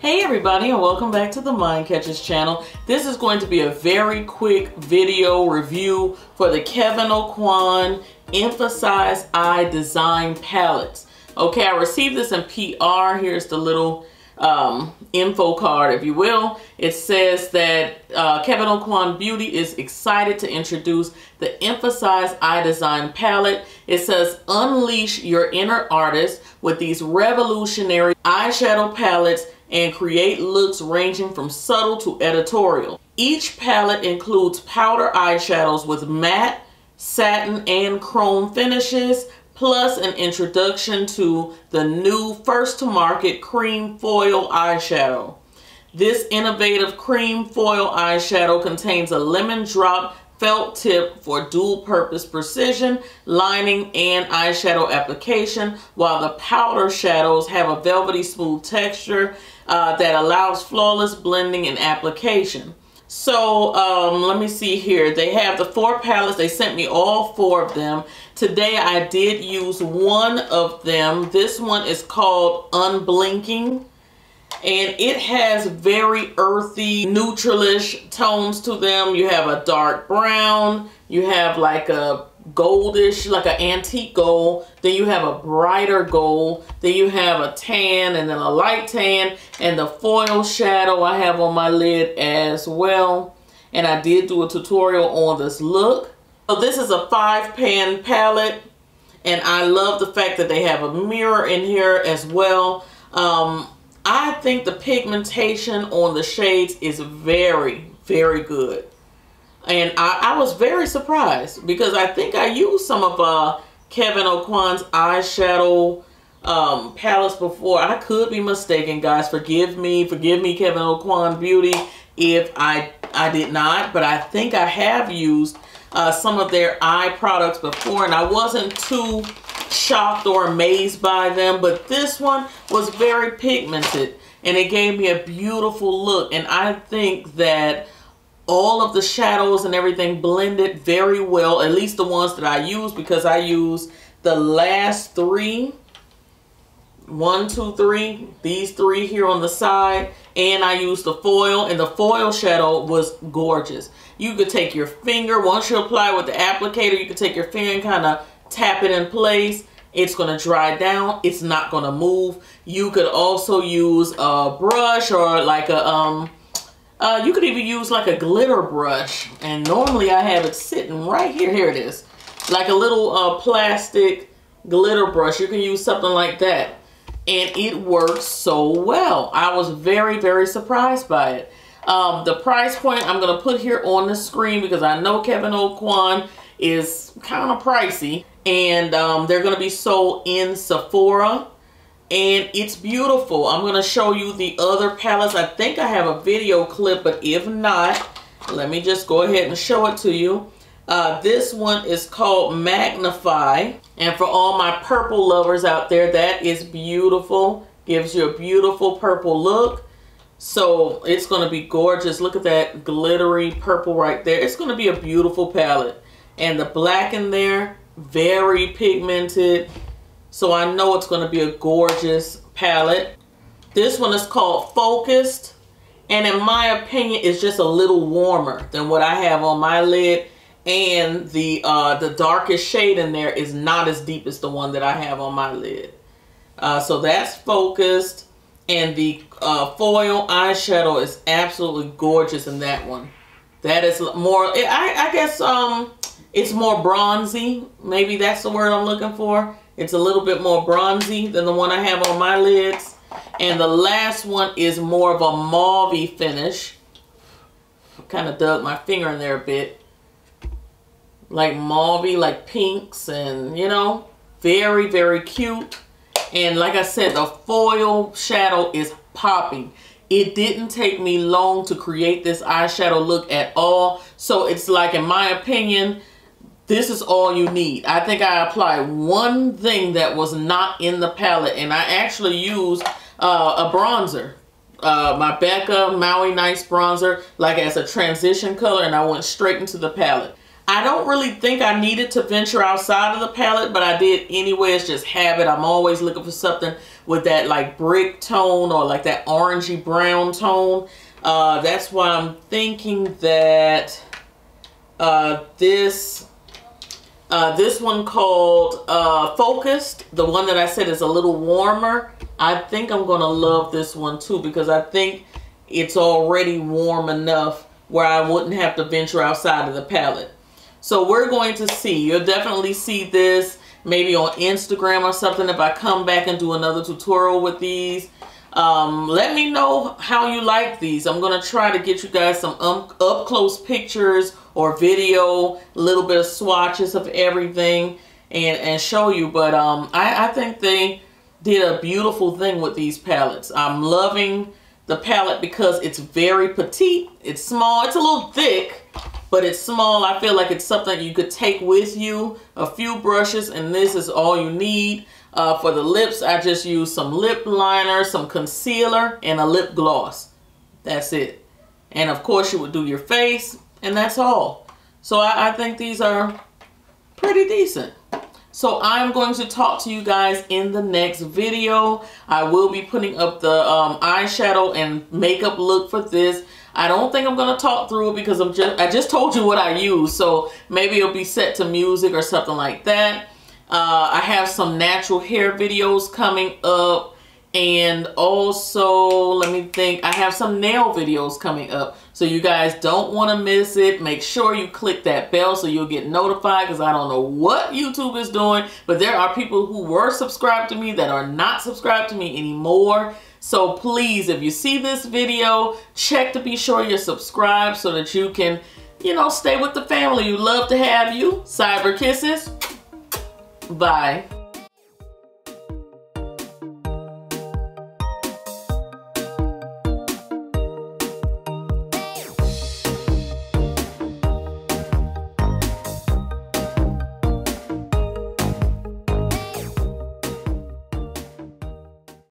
Hey everybody, and welcome back to the TheMindCatcher's channel. This is going to be a very quick video review for the Kevyn Aucoin Emphasize Eye Design Palettes. Okay, I received this in PR. Here's the little info card, if you will. It says that Kevyn Aucoin Beauty is excited to introduce the Emphasize Eye Design Palette. It says, unleash your inner artist with these revolutionary eyeshadow palettes and create looks ranging from subtle to editorial. Each palette includes powder eyeshadows with matte, satin, and chrome finishes, plus an introduction to the new first-to-market cream foil eyeshadow. This innovative cream foil eyeshadow contains a lemon drop felt tip for dual-purpose precision, lining, and eyeshadow application, while the powder shadows have a velvety smooth texture that allows flawless blending and application. So let me see here. They have the 4 palettes. They sent me all 4 of them. Today I did use one of them. This one is called Unblinking, and it has very earthy, neutralish tones to them. You have a dark brown, you have like a goldish, like an antique gold, then you have a brighter gold, then you have a tan, and then a light tan, and the foil shadow I have on my lid as well. And I did do a tutorial on this look. So this is a 5-pan palette, and I love the fact that they have a mirror in here as well. I think the pigmentation on the shades is very, very good. And I was very surprised because I think I used some of Kevyn Aucoin's eyeshadow palettes before. I could be mistaken, guys. Forgive me, Kevyn Aucoin Beauty, if I did not. But I think I have used some of their eye products before, and I wasn't too shocked or amazed by them. But this one was very pigmented, and it gave me a beautiful look. And I think that all of the shadows and everything blended very well, at least the ones that I used, because I used the last 3. 1, 2, 3. These 3 here on the side. And I used the foil, and the foil shadow was gorgeous. You could take your finger, once you apply with the applicator, you could take your finger and kind of tap it in place. It's going to dry down. It's not going to move. You could also use a brush or like a you could even use like a glitter brush, and normally I have it sitting right here. Here it is, like a little plastic glitter brush. You can use something like that, and it works so well. I was very, very surprised by it. The price point I'm going to put here on the screen because I know Kevyn Aucoin is kind of pricey, and they're going to be sold in Sephora. And it's beautiful. I'm going to show you the other palettes. I think I have a video clip, but if not, let me just go ahead and show it to you. This one is called Magnify. And for all my purple lovers out there, that is beautiful. Gives you a beautiful purple look. So it's going to be gorgeous. Look at that glittery purple right there. It's going to be a beautiful palette. And the black in there, very pigmented. So I know it's going to be a gorgeous palette. This one is called Focused, and in my opinion, it's just a little warmer than what I have on my lid. And the darkest shade in there is not as deep as the one that I have on my lid. So that's Focused, and the foil eyeshadow is absolutely gorgeous in that one. That is more, I guess, it's more bronzy. Maybe that's the word I'm looking for. It's a little bit more bronzy than the one I have on my lids. And the last one is more of a mauve-y finish. Kind of dug my finger in there a bit. Like mauve-y, like pinks, and you know, very, very cute. And like I said, the foil shadow is popping. It didn't take me long to create this eyeshadow look at all. So it's like, in my opinion, this is all you need. I think I applied one thing that was not in the palette, and I actually used a bronzer. My Becca Maui Nice bronzer, like as a transition color, and I went straight into the palette. I don't really think I needed to venture outside of the palette, but I did anyway. It's just habit. I'm always looking for something with that like brick tone or like that orangey brown tone. That's why I'm thinking that this one called Focused, the one that I said is a little warmer, I think I'm gonna love this one too, because I think it's already warm enough where I wouldn't have to venture outside of the palette. So we're going to see. You'll definitely see this maybe on Instagram or something if I come back and do another tutorial with these. Let me know how you like these. I'm going to try to get you guys some up close pictures or video, a little bit of swatches of everything and show you. But I think they did a beautiful thing with these palettes. I'm loving the palette because it's very petite. It's small. It's a little thick, but it's small. I feel like it's something you could take with you. A few brushes, and this is all you need. For the lips, I just use some lip liner, some concealer, and a lip gloss. That's it. And of course, you would do your face, and that's all. So I think these are pretty decent. So I'm going to talk to you guys in the next video. I will be putting up the eyeshadow and makeup look for this. I don't think I'm going to talk through it because I just told you what I use. So maybe it'll be set to music or something like that. I have some natural hair videos coming up. And also, let me think, I have some nail videos coming up. So you guys don't want to miss it. Make sure you click that bell so you'll get notified, because I don't know what YouTube is doing. But there are people who were subscribed to me that are not subscribed to me anymore. So please, if you see this video, check to be sure you're subscribed so that you can, you know, stay with the family. We'd love to have you. Cyber kisses. Bye.